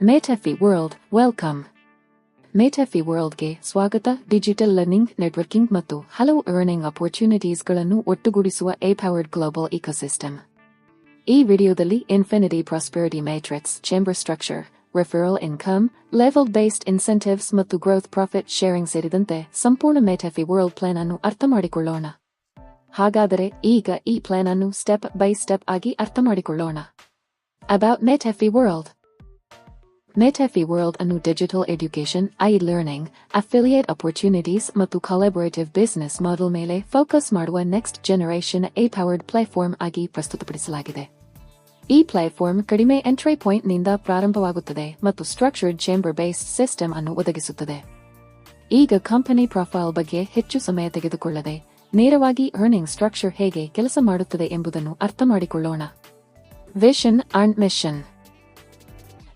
Metafy world welcome. Metafy ವರ್ಲ್ಡ್ಗೆ ಸ್ವಾಗತ. Digital learning, networking ಮತ್ತು ಹಲವು ಅರ್ನಿಂಗ್ ಅಪರ್ಚುನಿಟೀಸ್ಗಳನ್ನು ಒಟ್ಟುಗೂಡಿಸುವ ಎ-ಪವರ್ಡ್ ಗ್ಲೋಬಲ್ ಇಕೋಸಿಸ್ಟಮ್. ಈ ವಿಡಿಯೋದಲ್ಲಿ infinity prosperity matrix, chamber structure, referral income, level based incentives ಮತ್ತು ಗ್ರೋತ್ ಪ್ರಾಫಿಟ್ ಶೇರಿಂಗ್ ಸೇರಿದಂತೆ ಸಂಪೂರ್ಣ ಮೆಟಾಫಿ ವರ್ಲ್ಡ್ ಪ್ಲಾನ್ ಅನ್ನು ಅರ್ಥಮಾಡಿಕೊಳ್ಳೋಣ. ಹಾಗಾದರೆ ಈಗ ಈ ಪ್ಲಾನ್ ಅನ್ನು ಸ್ಟೆಪ್ ಬೈ ಸ್ಟೆಪ್ ಆಗಿ ಅರ್ಥಮಾಡಿಕೊಳ್ಳೋಣ. About Metafy World. Metafy World ಅನ್ನು digital education, learning, affiliate opportunities ಮತ್ತು ಕೊಲಾಬರೇಟಿವ್ ಬಿಸಿನೆಸ್ ಮಾಡೆಲ್ ಮೇಲೆ ಫೋಕಸ್ ಮಾಡುವ ನೆಕ್ಸ್ಟ್ ಜನರೇಷನ್ ಎ-ಪವರ್ಡ್ ಪ್ಲಾಟ್ಫಾರ್ಮ್ ಆಗಿ ಪ್ರಸ್ತುತಪಡಿಸಲಾಗಿದೆ. ಈ ಪ್ಲಾಟ್ಫಾರ್ಮ್ ಕಡಿಮೆ ಎಂಟ್ರಿ ಪಾಯಿಂಟ್ ನಿಂದ ಪ್ರಾರಂಭವಾಗುತ್ತದೆ ಮತ್ತು ಸ್ಟ್ರಕ್ಚರ್ಡ್ ಚೇಂಬರ್ ಬೇಸ್ಡ್ ಸಿಸ್ಟಮ್ ಅನ್ನು ಒದಗಿಸುತ್ತದೆ. ಈಗ ಕಂಪನಿ ಪ್ರೊಫೈಲ್ ಬಗ್ಗೆ ಹೆಚ್ಚು ಸಮಯ ತೆಗೆದುಕೊಳ್ಳದೆ ನೇರವಾಗಿ ಅರ್ನಿಂಗ್ ಸ್ಟ್ರಕ್ಚರ್ ಹೇಗೆ ಕೆಲಸ ಮಾಡುತ್ತದೆ ಎಂಬುದನ್ನು ಅರ್ಥಮಾಡಿಕೊಳ್ಳೋಣ. Vision and mission.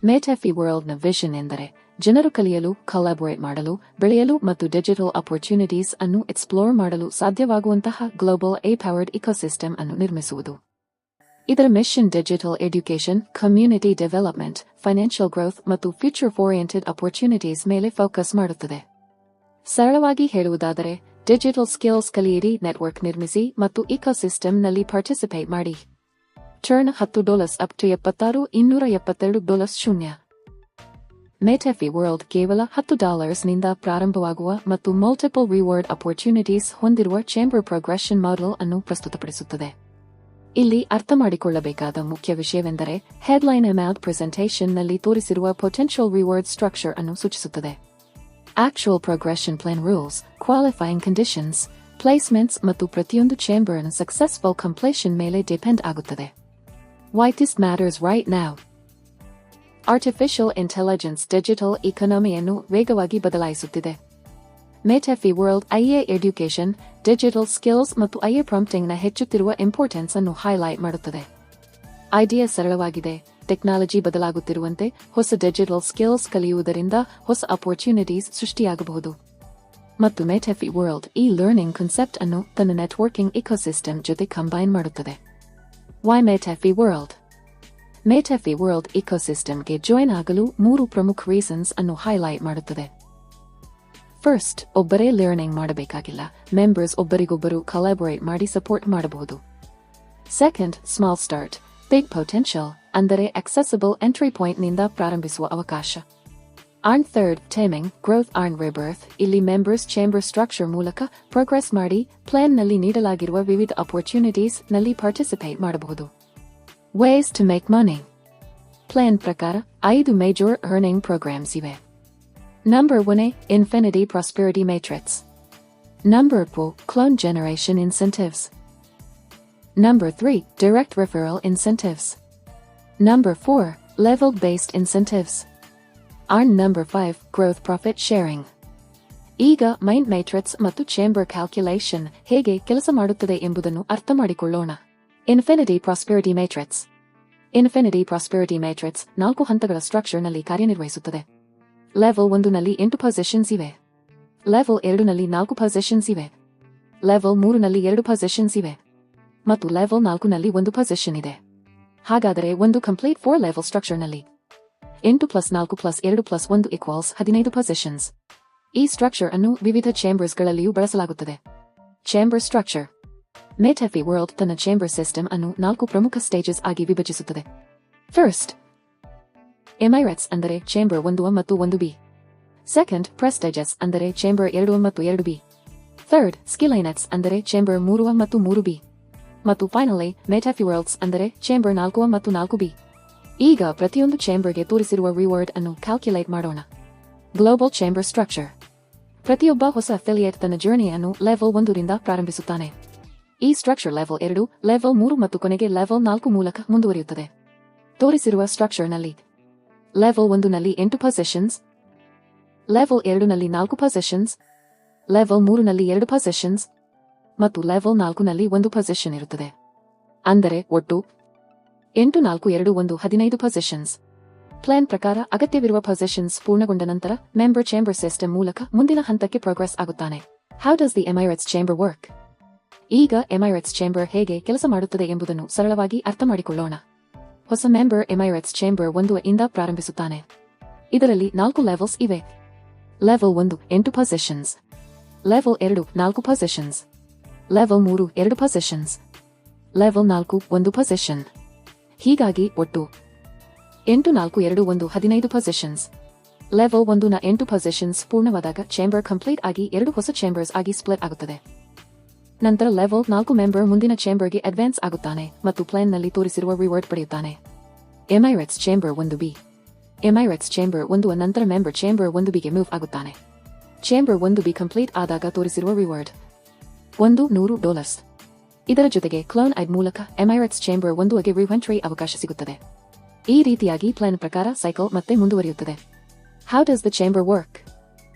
ಮೆಟಾಫಿ ವರ್ಲ್ಡ್ನ ವಿಷನ್ ಎಂದರೆ ಜನರು ಕಲಿಯಲು, ಕೊಲಾಬರೇಟ್ ಮಾಡಲು, ಬೆಳೆಯಲು ಮತ್ತು ಡಿಜಿಟಲ್ ಅಪರ್ಚುನಿಟೀಸ್ ಅನ್ನು ಎಕ್ಸ್ಪ್ಲೋರ್ ಮಾಡಲು ಸಾಧ್ಯವಾಗುವಂತಹ ಗ್ಲೋಬಲ್ ಎ-ಪವರ್ಡ್ ಇಕೋಸಿಸ್ಟಮ್ ಅನ್ನು ನಿರ್ಮಿಸುವುದು. ಇದರ mission digital education, community development, financial growth ಮತ್ತು ಫ್ಯೂಚರ್ ಓರಿಯೆಂಟೆಡ್ ಅಪರ್ಚುನಿಟೀಸ್ ಮೇಲೆ ಫೋಕಸ್ ಮಾಡುತ್ತದೆ. ಸರಳವಾಗಿ ಹೇಳುವುದಾದರೆ, ಡಿಜಿಟಲ್ ಸ್ಕಿಲ್ಸ್ ಕಲಿಯಿರಿ, ನೆಟ್ವರ್ಕ್ ನಿರ್ಮಿಸಿ ಮತ್ತು ಇಕೋಸಿಸ್ಟಮ್ನಲ್ಲಿ ಪಾರ್ಟಿಸಿಪೇಟ್ ಮಾಡಿ. Turn $10 up to $72,272. Metafi world ಕೇವಲ $10 ನಿಂದ ಪ್ರಾರಂಭವಾಗುವ ಮತ್ತು ಮಲ್ಟಿಪಲ್ ರಿವಾರ್ಡ್ ಅಪರ್ಚುನಿಟೀಸ್ ಹೊಂದಿರುವ ಚೇಂಬರ್ ಪ್ರೋಗ್ರೆಷನ್ ಮಾಡೆಲ್ ಅನ್ನು ಪ್ರಸ್ತುತಪಡಿಸುತ್ತದೆ. ಇಲ್ಲಿ ಅರ್ಥಮಾಡಿಕೊಳ್ಳಬೇಕಾದ ಮುಖ್ಯ ವಿಷಯವೆಂದರೆ ಹೆಡ್ಲೈನ್ ಅಮೌಂಟ್ ಪ್ರೆಸೆಂಟೇಷನ್ ನಲ್ಲಿ ತೋರಿಸಿರುವ ಪೊಟೆನ್ಷಿಯಲ್ ರಿವಾರ್ಡ್ ಸ್ಟ್ರಕ್ಚರ್ ಅನ್ನು ಸೂಚಿಸುತ್ತದೆ. Actual progression plan rules, qualifying conditions, placements ಮತ್ತು ಪ್ರತಿಯೊಂದು ಚೇಂಬರ್ ನ ಸಕ್ಸೆಸ್ಫುಲ್ ಕಂಪ್ಲೀಷನ್ ಮೇಲೆ ಡಿಪೆಂಡ್ ಆಗುತ್ತದೆ. Why this matters right now. Artificial intelligence digital ಇಕಾನಮಿಯನ್ನು ವೇಗವಾಗಿ ಬದಲಾಯಿಸುತ್ತಿದೆ. Metafy World education, digital skills ಮತ್ತು ಪ್ರಾಂಪ್ಟಿಂಗ್ ನ ಹೆಚ್ಚುತ್ತಿರುವ ಇಂಪಾರ್ಟೆನ್ಸ್ ಅನ್ನು ಹೈಲೈಟ್ ಮಾಡುತ್ತದೆ. ಐಡಿಯಾ ಸರಳವಾಗಿದೆ. ಟೆಕ್ನಾಲಜಿ ಬದಲಾಗುತ್ತಿರುವಂತೆ ಹೊಸ ಡಿಜಿಟಲ್ ಸ್ಕಿಲ್ಸ್ ಕಲಿಯುವುದರಿಂದ ಹೊಸ ಅಪರ್ಚುನಿಟೀಸ್ ಸೃಷ್ಟಿಯಾಗಬಹುದು. ಮತ್ತು ಮೆಟಾಫಿ ವರ್ಲ್ಡ್ ಈ ಲರ್ನಿಂಗ್ ಕಾನ್ಸೆಪ್ಟ್ ಅನ್ನು ತನ್ನ ನೆಟ್ವರ್ಕಿಂಗ್ ಇಕೋಸಿಸ್ಟಮ್ ಜೊತೆ ಕಂಬೈನ್ ಮಾಡುತ್ತದೆ. Why Metafy World. Metafy World ಇಕೋಸಿಸ್ಟಮ್ಗೆ ಜಾಯಿನ್ ಆಗಲು 3 ಪ್ರಮುಖ ರೀಸನ್ಸ್ ಅನ್ನು ಹೈಲೈಟ್ ಮಾಡುತ್ತದೆ. ಫಸ್ಟ್, ಒಬ್ಬರೇ ಲರ್ನಿಂಗ್ ಮಾಡಬೇಕಾಗಿಲ್ಲ. ಮೆಂಬರ್ಸ್ ಒಬ್ಬರಿಗೊಬ್ಬರು ಕೊಲಾಬರೇಟ್ ಮಾಡಿ ಸಪೋರ್ಟ್ ಮಾಡಬಹುದು. Second, small start, big potential, ಅಂದರೆ ಅಕ್ಸೆಸಿಬಲ್ ಎಂಟ್ರಿ ಪಾಯಿಂಟ್ ನಿಂದ ಪ್ರಾರಂಭಿಸುವ ಅವಕಾಶ. And third, timing, growth and rebirth, ಇಲ್ಲಿ ಮೆಂಬರ್ಸ್ ಚೇಂಬರ್ ಸ್ಟ್ರಕ್ಚರ್ ಮೂಲಕ ಪ್ರೋಗ್ರೆಸ್ ಮಾಡಿ ಪ್ಲಾನ್ ನಲ್ಲಿ ನೀಡಲಾಗಿರುವ ವಿವಿಧ ಅಪರ್ಚುನಿಟೀಸ್ ನಲ್ಲಿ ಪಾರ್ಟಿಸಿಪೇಟ್ ಮಾಡಬಹುದು. Ways to make money. Plan ಪ್ರಕಾರ 5 ಮೇಜರ್ ಅರ್ನಿಂಗ್ ಪ್ರೋಗ್ರಾಮ್ಸ್ ಇವೆ. Number 1, infinity prosperity matrix. Number 2, clone generation incentives. Number 3, direct referral incentives. Number 4, level based incentives. And number 5, growth profit sharing. ಈಗ mind matrix ಮತ್ತು chamber calculation ಹೇಗೆ ಕೆಲಸ ಮಾಡುತ್ತದೆ ಎಂಬುದನ್ನು ಅರ್ಥಮಾಡಿಕೊಳ್ಳೋಣ. Infinity prosperity matrix. Infinity prosperity matrix 4 ಹಂತಗಳ structure ನಲ್ಲಿ ಕಾರ್ಯನಿರ್ವಹಿಸುತ್ತದೆ. ಲೆವೆಲ್ 1 ನಲ್ಲಿ 8 ಪೊಸಿಷನ್ಸ್ ಇವೆ. ಲೆವೆಲ್ 2 ನಲ್ಲಿ 4 ಪೊಸಿಷನ್ಸ್ ಇವೆ. ಲೆವೆಲ್ 3 ನಲ್ಲಿ 2 ಪೊಸಿಷನ್ಸ್ ಇವೆ. ಮತ್ತು ಲೆವೆಲ್ 4 ನಲ್ಲಿ 1 ಪೊಸಿಷನ್ ಇದೆ. ಹಾಗಾದರೆ ಒಂದು ಕಂಪ್ಲೀಟ್ 4 ಲೆವೆಲ್ ಸ್ಟ್ರಕ್ಚರ್ ನಲ್ಲಿ 8 + 4 + 2 + 1 = 15 ಪೊಸಿಷನ್ಸ್. ಈ ಸ್ಟ್ರಕ್ಚರ್ ಅನ್ನು ವಿವಿಧ ಚೇಂಬರ್ಸ್ ಗಳಲ್ಲಿಯೂ ಬಳಸಲಾಗುತ್ತದೆ. Chamber structure. ಮೆಟಾಫಿ ವರ್ಲ್ಡ್ ತನ್ನ ಚೇಂಬರ್ ಸಿಸ್ಟಮ್ ಅನ್ನು 4 ಪ್ರಮುಖ ಸ್ಟೇಜಸ್ ಆಗಿ ವಿಭಜಿಸುತ್ತದೆ. ಫಸ್ಟ್, ಎಮೈರೆಟ್ಸ್ ಅಂದರೆ ಚೇಂಬರ್ 1 ಮತ್ತು 1B. ಸೆಕೆಂಡ್, ಪ್ರೆಸ್ಟೇಜಸ್ ಅಂದರೆ ಚೇಂಬರ್ 2 ಮತ್ತು 2B. ಥರ್ಡ್, ಸ್ಕಿಲೈನೆಟ್ಸ್ ಅಂದರೆ ಚೇಂಬರ್ 3 ಮತ್ತು 3B. ಮತ್ತು ಫೈನಲಿ ಮೆಟಾಫಿ ವರ್ಲ್ಡ್ಸ್ ಅಂದರೆ ಚೇಂಬರ್ 4 ಮತ್ತು 4B. ಈಗ ಪ್ರತಿಯೊಂದು ಚೇಂಬರ್ಗೆ ತೋರಿಸಿರುವ ರಿವಾರ್ಡ್ ಅನ್ನು ಕ್ಯಾಲ್ಕುಲೇಟ್ ಮಾಡೋಣ. Global chamber structure. ಪ್ರತಿಯೊಬ್ಬ ಹೊಸ ಅಫಿಲಿಯೇಟ್ ತನ್ನ ಜರ್ನಿಯನ್ನು ಲೆವೆಲ್ 1 ರಿಂದ ಪ್ರಾರಂಭಿಸುತ್ತಾನೆ. ಈ ಸ್ಟ್ರಕ್ಚರ್ ಲೆವೆಲ್ 2, ಲೆವೆಲ್ 3 ಮತ್ತು ಕೊನೆಗೆ ಲೆವೆಲ್ 4 ಮೂಲಕ ಮುಂದುವರಿಯುತ್ತದೆ. ತೋರಿಸಿರುವ ಸ್ಟ್ರಕ್ಚರ್ ನಲ್ಲಿ ಲೆವೆಲ್ 1 ನಲ್ಲಿ 8 ಪೊಸಿಷನ್ಸ್, ಲೆವೆಲ್ 2 ನಲ್ಲಿ 4 ಪೊಸಿಷನ್ಸ್, ಲೆವೆಲ್ 3 ನಲ್ಲಿ 2 ಪೊಸಿಷನ್ಸ್ ಮತ್ತು ಲೆವೆಲ್ 4 ನಲ್ಲಿ 1 ಪೊಸಿಷನ್ ಇರುತ್ತದೆ. ಅಂದರೆ ಒಟ್ಟು 8 4 2 1 15 ಪೊಸಿಷನ್ಸ್. ಪ್ಲಾನ್ ಪ್ರಕಾರ ಅಗತ್ಯವಿರುವ ಪೊಸಿಷನ್ಸ್ ಪೂರ್ಣಗೊಂಡ ನಂತರ ಮೆಂಬರ್ ಚೇಂಬರ್ ಸಿಸ್ಟಮ್ ಮೂಲಕ ಮುಂದಿನ ಹಂತಕ್ಕೆ ಪ್ರೋಗ್ರೆಸ್ ಆಗುತ್ತಾನೆ. How does the Emirates chamber work. ಈಗ ಎಮೈರೆಟ್ಸ್ ಚೇಂಬರ್ ಹೇಗೆ ಕೆಲಸ ಮಾಡುತ್ತದೆ ಎಂಬುದನ್ನು ಸರಳವಾಗಿ ಅರ್ಥಮಾಡಿಕೊಳ್ಳೋಣ. ಹೊಸ ಮೆಂಬರ್ ಎಮೈರೆಟ್ಸ್ ಚೇಂಬರ್ 1 ಇಂದ ಪ್ರಾರಂಭಿಸುತ್ತಾನೆ. ಇದರಲ್ಲಿ 4 ಲೆವೆಲ್ಸ್ ಇವೆ. Level 1 8 positions, level 2 4 positions, level 3 2 positions, level 4 1 position. ಹೀಗಾಗಿ ಒಟ್ಟು 8 4 2 1 15 ಪೊಸಿಷನ್ಸ್. ಲೆವೆಲ್ 1ನ 8 ಪೊಸಿಷನ್ಸ್ ಪೂರ್ಣವಾದಾಗ ಚೇಂಬರ್ ಕಂಪ್ಲೀಟ್ ಆಗಿ 2 ಹೊಸ ಚೇಂಬರ್ಸ್ ಆಗಿ ಸ್ಪ್ಲಿಟ್ ಆಗುತ್ತದೆ. ನಂತರ ಲೆವೆಲ್ 4 ಮೆಂಬರ್ ಮುಂದಿನ ಚೇಂಬರ್ಗೆ ಅಡ್ವಾನ್ಸ್ ಆಗುತ್ತಾನೆ ಮತ್ತು ಪ್ಲಾನ್ನಲ್ಲಿ ತೋರಿಸಿರುವ ರಿವಾರ್ಡ್ ಪಡೆಯುತ್ತಾನೆ. ಎಮೈರೇಟ್ಸ್ ಚೇಂಬರ್ 1B. ಎಮೈರೇಟ್ಸ್ ಚೇಂಬರ್ 1 ನಂತರ ಮೆಂಬರ್ ಚೇಂಬರ್ 1Bಗೆ ಮೂವ್ ಆಗುತ್ತಾನೆ. ಚೇಂಬರ್ 1B ಕಂಪ್ಲೀಟ್ ಆದಾಗ ತೋರಿಸಿರುವ ರಿವಾರ್ಡ್ $100. ಇದರ ಜೊತೆಗೆ ಕ್ಲೋನ್ ಐಡ್ ಮೂಲಕ ಎಮೈರೇಟ್ಸ್ ಚೇಂಬರ್ 1ಗೆ ರೀಎಂಟ್ರಿ ಅವಕಾಶ ಸಿಗುತ್ತದೆ. ಈ ರೀತಿಯಾಗಿ ಪ್ಲಾನ್ ಪ್ರಕಾರ ಸೈಕಲ್ ಮತ್ತೆ ಮುಂದುವರಿಯುತ್ತದೆ. How does the chamber work?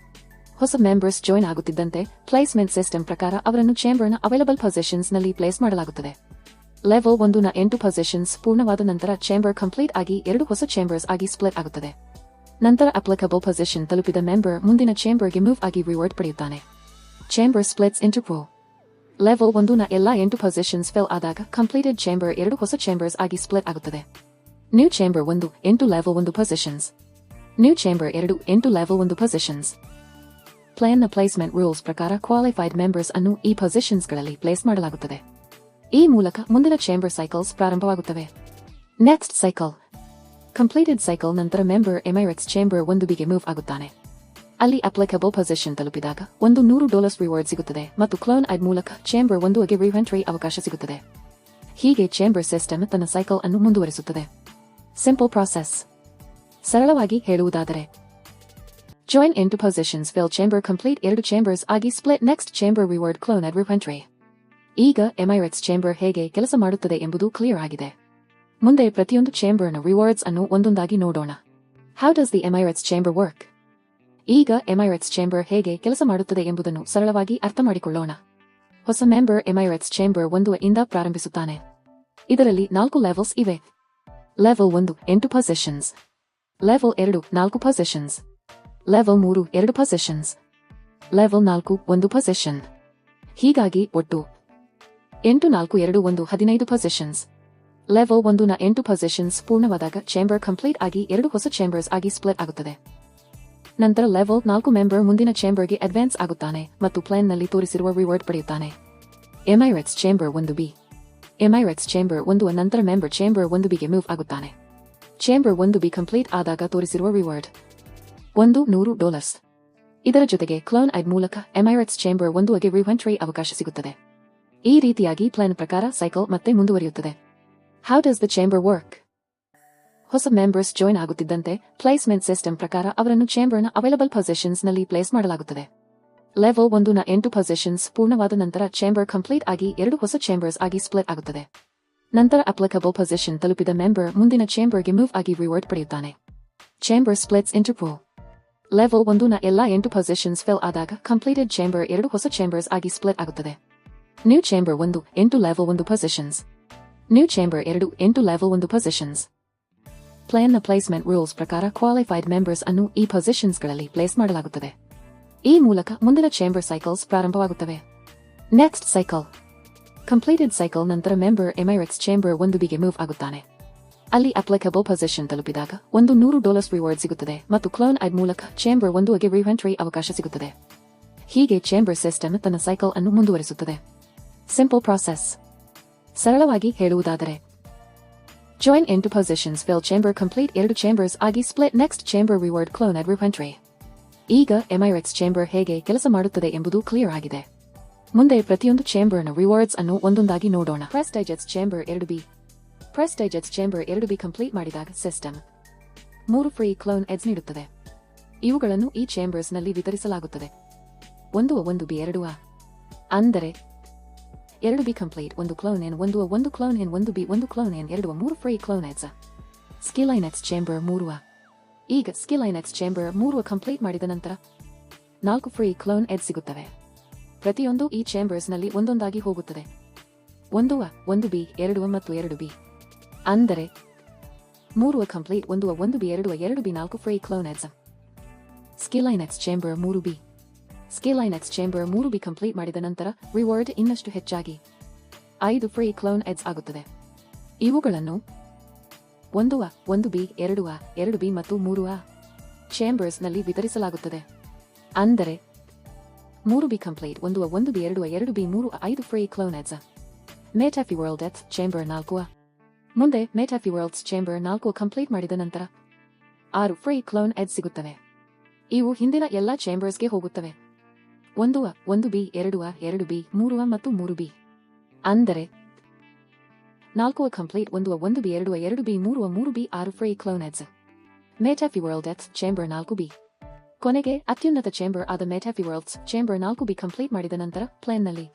ಹೊಸ ಮೆಂಬರ್ಸ್ ಜಾಯಿನ್ ಆಗುತ್ತಿದ್ದಂತೆ ಪ್ಲೇಸ್ಮೆಂಟ್ ಸಿಸ್ಟಮ್ ಪ್ರಕಾರ ಅವರನ್ನು ಚೇಂಬರ್ನ ಅವೈಲಬಲ್ ಪೊಸಿಷನ್ಸ್ ನಲ್ಲಿ ಪ್ಲೇಸ್ ಮಾಡಲಾಗುತ್ತದೆ. ಲೆವೆಲ್ 1ನ 8 ಪೊಸಿಷನ್ಸ್ ಪೂರ್ಣವಾದ ನಂತರ ಚೇಂಬರ್ ಕಂಪ್ಲೀಟ್ ಆಗಿ 2 ಹೊಸ ಚೇಂಬರ್ಸ್ ಆಗಿ ಸ್ಪ್ಲಿಟ್ ಆಗುತ್ತದೆ. ನಂತರ ಅಪ್ಲಿಕಬಲ್ ಪೊಸಿಷನ್ ತಲುಪಿದ ಮೆಂಬರ್ ಮುಂದಿನ ಚೇಂಬರ್ಗೆ ಮೂವ್ ಆಗಿ ರಿವಾರ್ಡ್ ಪಡೆಯುತ್ತಾನೆ. Chamber splits into pro. Level 1ನ ಎಲ್ಲಾ 8 ಪೊಸಿಷನ್ಸ್ ಫಿಲ್ ಆದಾಗ ಕಂಪ್ಲೀಟೆಡ್ ಚೇಂಬರ್ 2 ಹೊಸ ಚೇಂಬರ್ಸ್ ಆಗಿ ಸ್ಪ್ಲಿಟ್ ಆಗುತ್ತದೆ. New chamber 1 8 level 1 positions, new chamber 2 8 level 1 positions. ಪ್ಲಾನ್ನ ಪ್ಲೇಸ್ಮೆಂಟ್ ರೂಲ್ಸ್ ಪ್ರಕಾರ ಕ್ವಾಲಿಫೈಡ್ ಮೆಂಬರ್ಸ್ ಅನ್ನು ಈ ಪೊಸಿಷನ್ಸ್ಗಳಲ್ಲಿ ಪ್ಲೇಸ್ ಮಾಡಲಾಗುತ್ತದೆ. ಈ ಮೂಲಕ ಮುಂದಿನ ಚೇಂಬರ್ ಸೈಕಲ್ಸ್ ಪ್ರಾರಂಭವಾಗುತ್ತವೆ. Next cycle. ಕಂಪ್ಲೀಟೆಡ್ ಸೈಕಲ್ ನಂತರ ಮೆಂಬರ್ ಎಮೈರೇಟ್ಸ್ ಚೇಂಬರ್ 1Bಗೆ ಮೂವ್ ಆಗುತ್ತಾನೆ. ಅಲ್ಲಿ ಅಪ್ಲಿಕಬಲ್ ಪೊಸಿಷನ್ ತಲುಪಿದಾಗ $100 ರಿವಾರ್ಡ್ ಸಿಗುತ್ತದೆ ಮತ್ತು ಕ್ಲೋನ್ ಐಡ್ ಮೂಲಕ ಚೇಂಬರ್ 1ಗೆ ರೀಎಂಟ್ರಿ ಅವಕಾಶ ಸಿಗುತ್ತದೆ. ಹೀಗೆ ಚೇಂಬರ್ ಸಿಸ್ಟಮ್ ತನ್ನ ಸೈಕಲ್ ಅನ್ನು ಮುಂದುವರಿಸುತ್ತದೆ. Simple process. ಸರಳವಾಗಿ ಹೇಳುವುದಾದರೆ join 8 positions fill chamber complete 2 chambers ಆಗಿ split next chamber reward clone ID reentry. ಈಗ ಎಮೈರೇಟ್ಸ್ ಚೇಂಬರ್ ಹೇಗೆ ಕೆಲಸ ಮಾಡುತ್ತದೆ ಎಂಬುದು ಕ್ಲಿಯರ್ ಆಗಿದೆ. ಮುಂದೆ ಪ್ರತಿಯೊಂದು ಚೇಂಬರ್ನ ರಿವಾರ್ಡ್ಸ್ ಅನ್ನು ಒಂದೊಂದಾಗಿ ನೋಡೋಣ. How does the Emirates chamber work? ಈಗ ಎಮೈರೇಟ್ಸ್ ಚೇಂಬರ್ ಹೇಗೆ ಕೆಲಸ ಮಾಡುತ್ತದೆ ಎಂಬುದನ್ನು ಸರಳವಾಗಿ ಅರ್ಥ ಮಾಡಿಕೊಳ್ಳೋಣ. ಹೊಸ ಮೆಂಬರ್ ಎಮೈರೇಟ್ಸ್ ಚೇಂಬರ್ 1 ಪ್ರಾರಂಭಿಸುತ್ತಾನೆ. ಇದರಲ್ಲಿ 4 ಲೆವೆಲ್ಸ್ ಇವೆ. Level 1 8 positions, level 2 4 positions, level 3 2 positions, level 4 1 position. ಹೀಗಾಗಿ ಒಟ್ಟು 8 4 2 1 15 ಪೊಸಿಷನ್ಸ್. ಲೆವೆಲ್ 1ನ 8 ಪೊಸಿಷನ್ಸ್ ಪೂರ್ಣವಾದಾಗ ಚೇಂಬರ್ ಕಂಪ್ಲೀಟ್ ಆಗಿ 2 ಹೊಸ ಚೇಂಬರ್ಸ್ ಆಗಿ ಸ್ಪ್ಲಿಟ್ ಆಗುತ್ತದೆ. ನಂತರ ಲೆವೆಲ್ 4 ಮೆಂಬರ್ ಮುಂದಿನ ಚೇಂಬರ್ಗೆ ಅಡ್ವಾನ್ಸ್ ಆಗುತ್ತಾನೆ ಮತ್ತು ಪ್ಲಾನ್ನಲ್ಲಿ ತೋರಿಸಿರುವ ರಿವಾರ್ಡ್ ಪಡೆಯುತ್ತಾನೆ. ಎಮೈರೇಟ್ಸ್ ಚೇಂಬರ್ 1B. ಎಮೈರೇಟ್ಸ್ ಚೇಂಬರ್ 1 ನಂತರ ಮೆಂಬರ್ ಚೇಂಬರ್ 1Bಗೆ ಮೂವ್ ಆಗುತ್ತಾನೆ. ಚೇಂಬರ್ 1B ಕಂಪ್ಲೀಟ್ ಆದಾಗ ತೋರಿಸಿರುವ ರಿವಾರ್ಡ್ $100. ಇದರ ಜೊತೆಗೆ ಕ್ಲೋನ್ ಐಡ್ ಮೂಲಕ ಎಮೈರೇಟ್ಸ್ ಚೇಂಬರ್ 1ಗೆ ರೀಎಂಟ್ರಿ ಅವಕಾಶ ಸಿಗುತ್ತದೆ. ಈ ರೀತಿಯಾಗಿ ಪ್ಲಾನ್ ಪ್ರಕಾರ ಸೈಕಲ್ ಮತ್ತೆ ಮುಂದುವರಿಯುತ್ತದೆ. How does the chamber work? ಹೊಸ ಮೆಂಬರ್ಸ್ ಜಾಯಿನ್ ಆಗುತ್ತಿದ್ದಂತೆ ಪ್ಲೇಸ್ಮೆಂಟ್ ಸಿಸ್ಟಮ್ ಪ್ರಕಾರ ಅವರನ್ನು ಚೇಂಬರ್ನ ಅವೈಲಬಲ್ ಪೊಸಿಷನ್ಸ್ ನಲ್ಲಿ ಪ್ಲೇಸ್ ಮಾಡಲಾಗುತ್ತದೆ. ಲೆವೆಲ್ 1ನ 8 ಪೊಸಿಷನ್ಸ್ ಪೂರ್ಣವಾದ ನಂತರ ಚೇಂಬರ್ ಕಂಪ್ಲೀಟ್ ಆಗಿ 2 ಹೊಸ ಚೇಂಬರ್ಸ್ ಆಗಿ ಸ್ಪ್ಲಿಟ್ ಆಗುತ್ತದೆ. ನಂತರ ಅಪ್ಲಿಕಬಲ್ ಪೊಸಿಷನ್ ತಲುಪಿದ ಮೆಂಬರ್ ಮುಂದಿನ ಚೇಂಬರ್ಗೆ ಮೂವ್ ಆಗಿ ರಿವಾರ್ಡ್ ಪಡೆಯುತ್ತಾನೆ. Chamber splits into pro. Level 1ನ ಎಲ್ಲಾ 8 ಪೊಸಿಷನ್ಸ್ ಫಿಲ್ ಆದಾಗ ಕಂಪ್ಲೀಟೆಡ್ ಚೇಂಬರ್ 2 ಹೊಸ ಚೇಂಬರ್ಸ್ ಆಗಿ ಸ್ಪ್ಲಿಟ್ ಆಗುತ್ತದೆ. New chamber 1 8 level 1 positions, new chamber 2 8 level 1 positions. ಪ್ಲಾನ್ನ ಪ್ಲೇಸ್ಮೆಂಟ್ ರೂಲ್ಸ್ ಪ್ರಕಾರ ಕ್ವಾಲಿಫೈಡ್ ಮೆಂಬರ್ಸ್ ಅನ್ನು ಈ ಪೊಸಿಷನ್ಸ್ಗಳಲ್ಲಿ ಪ್ಲೇಸ್ ಮಾಡಲಾಗುತ್ತದೆ. ಈ ಮೂಲಕ ಮುಂದಿನ ಚೇಂಬರ್ ಸೈಕಲ್ಸ್ ಪ್ರಾರಂಭವಾಗುತ್ತವೆ. Next cycle. ಕಂಪ್ಲೀಟೆಡ್ ಸೈಕಲ್ ನಂತರ ಮೆಂಬರ್ ಎಮೈರೇಟ್ಸ್ ಚೇಂಬರ್ 1Bಗೆ ಮೂವ್ ಆಗುತ್ತಾನೆ. ಅಲ್ಲಿ ಅಪ್ಲಿಕಬಲ್ ಪೊಸಿಷನ್ ತಲುಪಿದಾಗ $100 ರಿವಾರ್ಡ್ ಸಿಗುತ್ತದೆ ಮತ್ತು ಕ್ಲೋನ್ ಐಡ್ ಮೂಲಕ ಚೇಂಬರ್ 1ಗೆ ರೀಎಂಟ್ರಿ ಅವಕಾಶ ಸಿಗುತ್ತದೆ. ಹೀಗೆ ಚೇಂಬರ್ ಸಿಸ್ಟಮ್ ತನ್ನ ಸೈಕಲ್ ಅನ್ನು ಮುಂದುವರಿಸುತ್ತದೆ. Simple process. ಸರಳವಾಗಿ ಹೇಳುವುದಾದರೆ join 8 positions fill chamber complete 2 chambers ಆಗಿ split next chamber reward clone ID reentry. ಈಗ ಎಮೈರೇಟ್ಸ್ ಚೇಂಬರ್ ಹೇಗೆ ಕೆಲಸ ಮಾಡುತ್ತದೆ ಎಂಬುದು ಕ್ಲಿಯರ್ ಆಗಿದೆ. ಮುಂದೆ ಪ್ರತಿಯೊಂದು ಚೇಂಬರ್ನ ರಿವಾರ್ಡ್ಸ್ ಅನ್ನು ಒಂದೊಂದಾಗಿ ನೋಡೋಣ. Prestigious chamber 2B. Prestigious chamber 2B complete ಮಾಡಿದಾಗ ಸಿಸ್ಟಮ್ 3 ಫ್ರೀ ಕ್ಲೋನ್ ಎಡ್ಸ್ ನೀಡುತ್ತದೆ. ಇವುಗಳನ್ನು ಈ ಚೇಂಬರ್ಸ್ ನಲ್ಲಿ ವಿತರಿಸಲಾಗುತ್ತದೆ. 1B 2 ಅಂದರೆ 2B complete 1 clone N 1 clone N 1B 1 clone N 2 3 free clone IDs. Skylinex chamber 3. ಈಗ ಸ್ಕಿಲೈನೆಕ್ಸ್ ಚೇಂಬರ್ 3 ಕಂಪ್ಲೀಟ್ ಮಾಡಿದ ನಂತರ 4 ಫ್ರೀ ಕ್ಲೋನ್ ಎಡ್ ಸಿಗುತ್ತವೆ. ಪ್ರತಿಯೊಂದು ಈ ಚೇಂಬರ್ಸ್ ನಲ್ಲಿ ಒಂದೊಂದಾಗಿ ಹೋಗುತ್ತದೆ. 1B 2 ಮತ್ತು 2B ಅಂದರೆ 3 complete 1B 2B 4 free clone IDs. Skylinex chamber 3B. Skylinex chamber 3B complete ಮಾಡಿದ ನಂತರ ರಿವಾರ್ಡ್ ಇನ್ನಷ್ಟು ಹೆಚ್ಚಾಗಿ 5 ಫ್ರೀ ಕ್ಲೋನ್ ಎಡ್ಸ್ ಆಗುತ್ತದೆ. ಇವುಗಳನ್ನು 1B 2B ಮತ್ತು 3 ಚೇಂಬರ್ಸ್ ನಲ್ಲಿ ವಿತರಿಸಲಾಗುತ್ತದೆ. ಅಂದರೆ 3B complete 1B 2B 3 5 free clone IDs. Metafi World IDs chamber 4. ಮುಂದೆ ಮೆಟಾಫಿ ವರ್ಲ್ಡ್ಸ್ ಚೇಂಬರ್ 4 ಕಂಪ್ಲೀಟ್ ಮಾಡಿದ ನಂತರ 6 ಫ್ರೀ ಕ್ಲೋನ್ ಎಡ್ಸ್ ಸಿಗುತ್ತವೆ. ಇವು ಹಿಂದಿನ ಎಲ್ಲಾ ಚೇಂಬರ್ಸ್ಗೆ ಹೋಗುತ್ತವೆ. 1B 2B 3 ಮತ್ತು 3B. ಅಂದರೆ 4 complete 1B 2B 3 6 free clone IDs. Metafi World IDs chamber 4B. ಕೊನೆಗೆ ಅತ್ಯುನ್ನತ ಚೇಂಬರ್ ಆದ ಮೆಟಾಫಿ ವರ್ಲ್ಡ್ಸ್ ಚೇಂಬರ್ 4B ಕಂಪ್ಲೀಟ್ ಮಾಡಿದ ನಂತರ ಪ್ಲೇನ್ನಲ್ಲಿ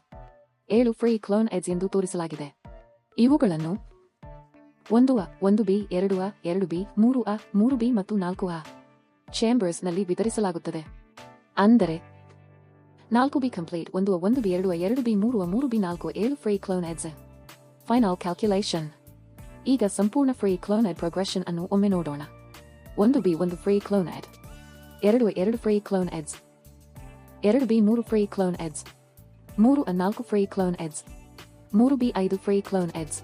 7 ಫ್ರೀ ಕ್ಲೋನ್ ಎಡ್ಸ್ ಎಂದು ತೋರಿಸಲಾಗಿದೆ. ಇವುಗಳನ್ನು 1B 2B 3B ಮತ್ತು 4A ಚೇಂಬರ್ಸ್ ನಲ್ಲಿ ವಿತರಿಸಲಾಗುತ್ತದೆ. ಅಂದರೆ 4B complete 1B 2B 3B 4 7 free clone IDs. Final calculation. ಈಗ ಸಂಪೂರ್ಣ ಫ್ರೀ ಕ್ಲೋನ್ ಎಡ್ ಪ್ರೋಗ್ರೆಷನ್ ಅನ್ನು ಒಮ್ಮೆ ನೋಡೋಣ. 1B 1 free clone ID, 2 free clone IDs, 2B 3 free clone IDs, 3A 4 free clone IDs, 3B 5 free clone IDs,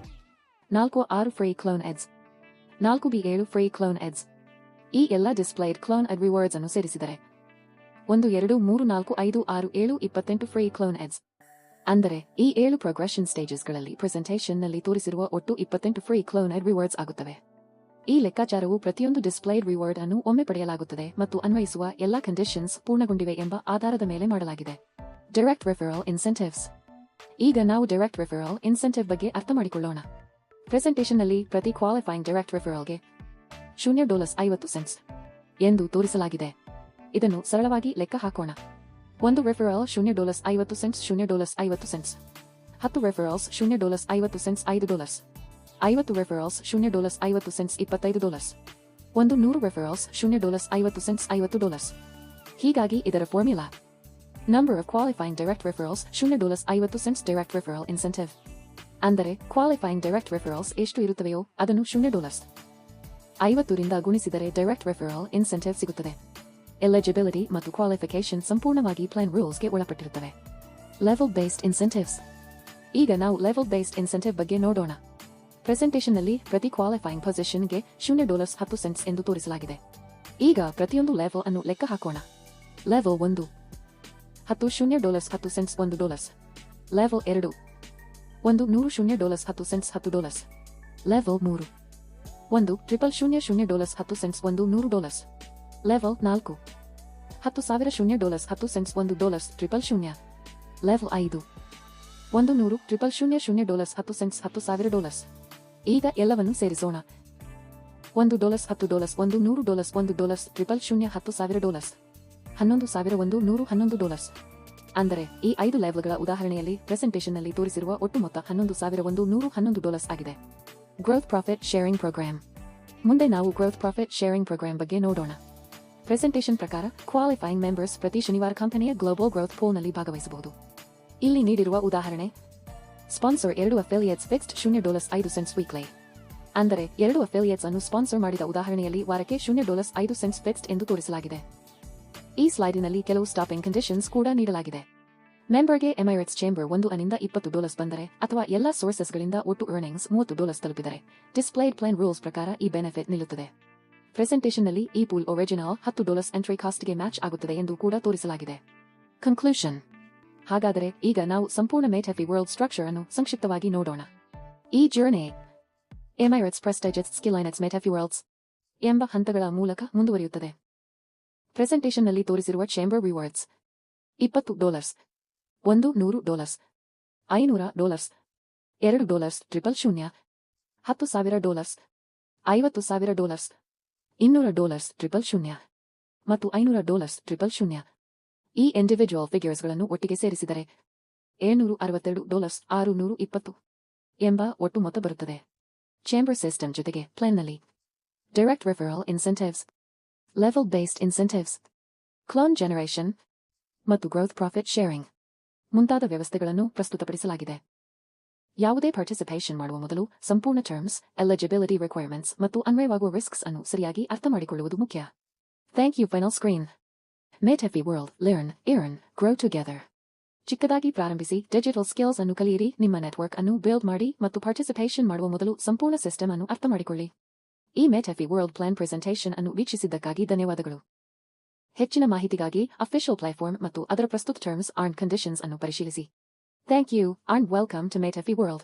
4 6 free clone IDs, 4B 7 free clone IDs. ಈ ಎಲ್ಲ displayed clown Ed rewards ಅನ್ನು ಸೇರಿಸಿದರೆ 1 2 3 4 5 6 7 28 free clone ಎಡ್ಸ್. ಅಂದರೆ ಈ 7 progression ಸ್ಟೇಜಸ್ಗಳಲ್ಲಿ presentation ನಲ್ಲಿ ತೋರಿಸಿರುವ ಒಟ್ಟು 28 free clone Ed rewards ಆಗುತ್ತವೆ. ಈ ಲೆಕ್ಕಾಚಾರವು ಪ್ರತಿಯೊಂದು ಡಿಸ್ಪ್ಲೇಡ್ ರಿವಾರ್ಡ್ ಅನ್ನು ಒಮ್ಮೆ ಪಡೆಯಲಾಗುತ್ತದೆ ಮತ್ತು ಅನ್ವಯಿಸುವ ಎಲ್ಲಾ ಕಂಡೀಷನ್ಸ್ ಪೂರ್ಣಗೊಂಡಿವೆ ಎಂಬ ಆಧಾರದ ಮೇಲೆ ಮಾಡಲಾಗಿದೆ. Direct referral incentives. ಈಗ ನಾವು ಡೈರೆಕ್ಟ್ ರೆಫರಲ್ ಇನ್ಸೆಂಟಿವ್ ಬಗ್ಗೆ ಅರ್ಥ ಮಾಡಿಕೊಳ್ಳೋಣ. ಪ್ರೆಸೆಂಟೇಷನ್ ನಲ್ಲಿ ಪ್ರತಿ ಕ್ವಾಲಿಫೈಯಿಂಗ್ ಡೈರೆಕ್ಟ್ ರೆಫರಲ್ಗೆ $0.50 ಎಂದು ತೋರಿಸಲಾಗಿದೆ. ಇದನ್ನು ಸರಳವಾಗಿ ಲೆಕ್ಕ ಹಾಕೋಣ. 1 ರೆಫರಲ್ $0.50 $0.50. 10 ರೆಫರಲ್ಸ್ $0.50 $5. 50 ರೆಫರಲ್ಸ್ $0.50 $25. 100 ರೆಫರಲ್ಸ್ $0.50 $50. ಹೀಗಾಗಿ ಇದರ formula number of qualifying direct referrals $0.50 direct referral incentive. ಅಂದರೆ ಕ್ವಾಲಿಫೈಯಿಂಗ್ ಡೈರೆಕ್ಟ್ ರೆಫರಲ್ಸ್ ಎಷ್ಟು ಇರುತ್ತವೆಯೋ ಅದನ್ನು $0.50 ರಿಂದ ಗುಣಿಸಿದರೆ ಡೈರೆಕ್ಟ್ ರೆಫರಲ್ ಇನ್ಸೆಂಟಿವ್ ಸಿಗುತ್ತದೆ. ಎಲಿಜಿಬಿಲಿಟಿ ಮತ್ತು ಕ್ವಾಲಿಫಿಕೇಶನ್ ಸಂಪೂರ್ಣವಾಗಿ ಪ್ಲಾನ್ ರೂಲ್ಸ್ಗೆ ಒಳಪಟ್ಟಿರುತ್ತವೆ. Level based incentives. ಈಗ ನಾವು ಲೆವೆಲ್ ಬೇಸ್ಡ್ ಇನ್ಸೆಂಟಿವ್ ಬಗ್ಗೆ ನೋಡೋಣ. ಪ್ರೆಸೆಂಟೇಷನ್ ನಲ್ಲಿ ಪ್ರತಿ ಕ್ವಾಲಿಫೈಯಿಂಗ್ ಪೊಸಿಷನ್ಗೆ $0.10 ಎಂದು ತೋರಿಸಲಾಗಿದೆ. ಈಗ ಪ್ರತಿಯೊಂದು ಲೆವೆಲ್ ಅನ್ನು ಲೆಕ್ಕ ಹಾಕೋಣ. Level 1 10 $0.10 $1. Level 2 $100 $0.10 $10. Level 3 1 $000 $100 level 4 $10,000 $100 $100 level 5 100 $000 $10,000. ಈಗ ಎಲ್ಲವನ್ನೂ ಸೇರಿಸೋಣ. $1 $10 $100 $1 $000 $10,000 $100 ಅಂದರೆ ಈ 5 ಲೆವೆಲ್ಗಳ ಉದಾಹರಣೆಯಲ್ಲಿ ಪ್ರೆಸೆಂಟೇಷನ್ ನಲ್ಲಿ ತೋರಿಸಿರುವ ಒಟ್ಟು ಮೊತ್ತ $11,111 ಆಗಿದೆ. Growth profit sharing programme. ಮುಂದೆ ನಾವು ಗ್ರೋತ್ ಪ್ರಾಫಿಟ್ ಶೇರಿಂಗ್ ಪ್ರೋಗ್ರಾಮ್ ಬಗ್ಗೆ ನೋಡೋಣ. ಪ್ರೆಸೆಂಟೇಷನ್ ಪ್ರಕಾರ ಕ್ವಾಲಿಫೈಯಿಂಗ್ ಮೆಂಬರ್ಸ್ ಪ್ರತಿ ಶನಿವಾರ ಕಂಪನಿಯ ಗ್ಲೋಬಲ್ ಗ್ರೋತ್ ಪೋಲ್ನಲ್ಲಿ ಭಾಗವಹಿಸಬಹುದು. ಇಲ್ಲಿ ನೀಡಿರುವ ಉದಾಹರಣೆ ಸ್ಪಾನ್ಸರ್ 2 ಅಫಿಲಿಯೇಟ್ಸ್ ಫಿಕ್ಸ್ಡ್ $0.5 ವೀಕ್ಲಿ. ಅಂದರೆ 2 ಅಫಿಲಿಯೇಟ್ಸ್ ಅನ್ನು ಸ್ಪಾನ್ಸರ್ ಮಾಡಿದ ಉದಾಹರಣೆಯಲ್ಲಿ ವಾರಕ್ಕೆ $0.5 ಫಿಕ್ಸ್ಡ್ ಎಂದು ತೋರಿಸಲಾಗಿದೆ. ಈ ಸ್ಲೈಡಿನಲ್ಲಿ ಕೆಲವು ಸ್ಟಾಪಿಂಗ್ ಕಂಡೀಷನ್ಸ್ ಕೂಡ ನೀಡಲಾಗಿದೆ. ಮೆಂಬರ್ಗೆ ಎಮಿರೇಟ್ಸ್ ಚೇಂಬರ್ 1 ಅನಿಂದ $20 ಬಂದರೆ ಅಥವಾ ಎಲ್ಲಾ ಸೋರ್ಸಸ್ಗಳಿಂದ ಒಟ್ಟು ಅರ್ನಿಂಗ್ಸ್ $30 ತಲುಪಿದರೆ ಡಿಸ್ಪ್ಲೇಡ್ ಪ್ಲಾನ್ ರೂಲ್ಸ್ ಪ್ರಕಾರ ಈ ಬೆನಿಫಿಟ್ ನಿಲ್ಲುತ್ತದೆ. ಪ್ರೆಸೆಂಟೇಷನ್ ನಲ್ಲಿ ಈ ಪೂಲ್ ಒರಿಜಿನಲ್ $10 ಎಂಟ್ರಿ ಕಾಸ್ಟ್ಗೆ ಮ್ಯಾಚ್ ಆಗುತ್ತದೆ ಎಂದು ಕೂಡ ತೋರಿಸಲಾಗಿದೆ. ಕನ್ಕ್ಲೂಷನ್. ಹಾಗಾದರೆ ಈಗ ನಾವು ಸಂಪೂರ್ಣ ಮೆಟಾಫಿ ವರ್ಲ್ಡ್ ಸ್ಟ್ರಕ್ಚರ್ ಅನ್ನು ಸಂಕ್ಷಿಪ್ತವಾಗಿ ನೋಡೋಣ. ಈ ಜರ್ನಿ ಎಮಿರೇಟ್ಸ್ ಪ್ರೆಸ್ಟಿಜಿಯಸ್ ಸ್ಕಿಲೈನೆಟ್ಸ್ ಮೆಟಾಫಿ ವರ್ಲ್ಡ್ಸ್ ಎಂಬ ಹಂತಗಳ ಮೂಲಕ ಮುಂದುವರಿಯುತ್ತದೆ. ಪ್ರೆಸೆಂಟೇಷನ್ ನಲ್ಲಿ ತೋರಿಸಿರುವ ಚೇಂಬರ್ ರಿವಾರ್ಡ್ಸ್ $20 $100 $500 $200 $000 $10,000 $50,000 $200 $000 ಮತ್ತು $500 $000. ಈ ಇಂಡಿವಿಜುವಲ್ ಫಿಗರ್ಸ್ಗಳನ್ನು ಒಟ್ಟಿಗೆ ಸೇರಿಸಿದರೆ $762 $620 ಎಂಬ ಒಟ್ಟು ಮೊತ್ತ ಬರುತ್ತದೆ. ಚೇಂಬರ್ ಸಿಸ್ಟಮ್ ಜೊತೆಗೆ ಪ್ಲಾನ್ನಲ್ಲಿ direct referral incentives, level based incentives, clone generation ಮತ್ತು ಗ್ರೋತ್ ಪ್ರಾಫಿಟ್ ಶೇರಿಂಗ್ ಮುಂತಾದ ವ್ಯವಸ್ಥೆಗಳನ್ನು ಪ್ರಸ್ತುತಪಡಿಸಲಾಗಿದೆ. ಯಾವುದೇ ಪಾರ್ಟಿಸಿಪೇಷನ್ ಮಾಡುವ ಮೊದಲು ಸಂಪೂರ್ಣ ಟರ್ಮ್ಸ್, ಎಲಿಜಿಬಿಲಿಟಿ ರಿಕ್ವೈರ್ಮೆಂಟ್ಸ್ ಮತ್ತು ಅನ್ವಯವಾಗುವ ರಿಸ್ಕ್ಸ್ ಅನ್ನು ಸರಿಯಾಗಿ ಅರ್ಥಮಾಡಿಕೊಳ್ಳುವುದು ಮುಖ್ಯ. Thank you. Final screen. Metafi World learn, earn, grow together. ಚಿಕ್ಕದಾಗಿ ಪ್ರಾರಂಭಿಸಿ ಡಿಜಿಟಲ್ ಸ್ಕಿಲ್ಸ್ ಅನ್ನು ಕಲಿಯಿರಿ, ನಿಮ್ಮ ನೆಟ್ವರ್ಕ್ ಅನ್ನು ಬಿಲ್ಡ್ ಮಾಡಿ ಮತ್ತು ಪಾರ್ಟಿಸಿಪೇಷನ್ ಮಾಡುವ ಮೊದಲು ಸಂಪೂರ್ಣ ಸಿಸ್ಟಮ್ ಅನ್ನು ಅರ್ಥಮಾಡಿಕೊಳ್ಳಿ. ಈ ಮೆಟಾಫಿ ವರ್ಲ್ಡ್ ಪ್ಲಾನ್ ಪ್ರೆಸೆಂಟೇಷನ್ ಅನ್ನು ವೀಕ್ಷಿಸಿದ್ದಕ್ಕಾಗಿ ಧನ್ಯವಾದಗಳು. ಹೆಚ್ಚಿನ ಮಾಹಿತಿಗಾಗಿ ಅಫಿಷಿಯಲ್ ಪ್ಲಾಟ್ಫಾರ್ಮ್ ಮತ್ತು ಅದರ ಪ್ರಸ್ತುತ ಟರ್ಮ್ಸ್ ಅಂಡ್ ಕಂಡೀಷನ್ಸ್ ಅನ್ನು ಪರಿಶೀಲಿಸಿ. Thank you and welcome to Metafi world.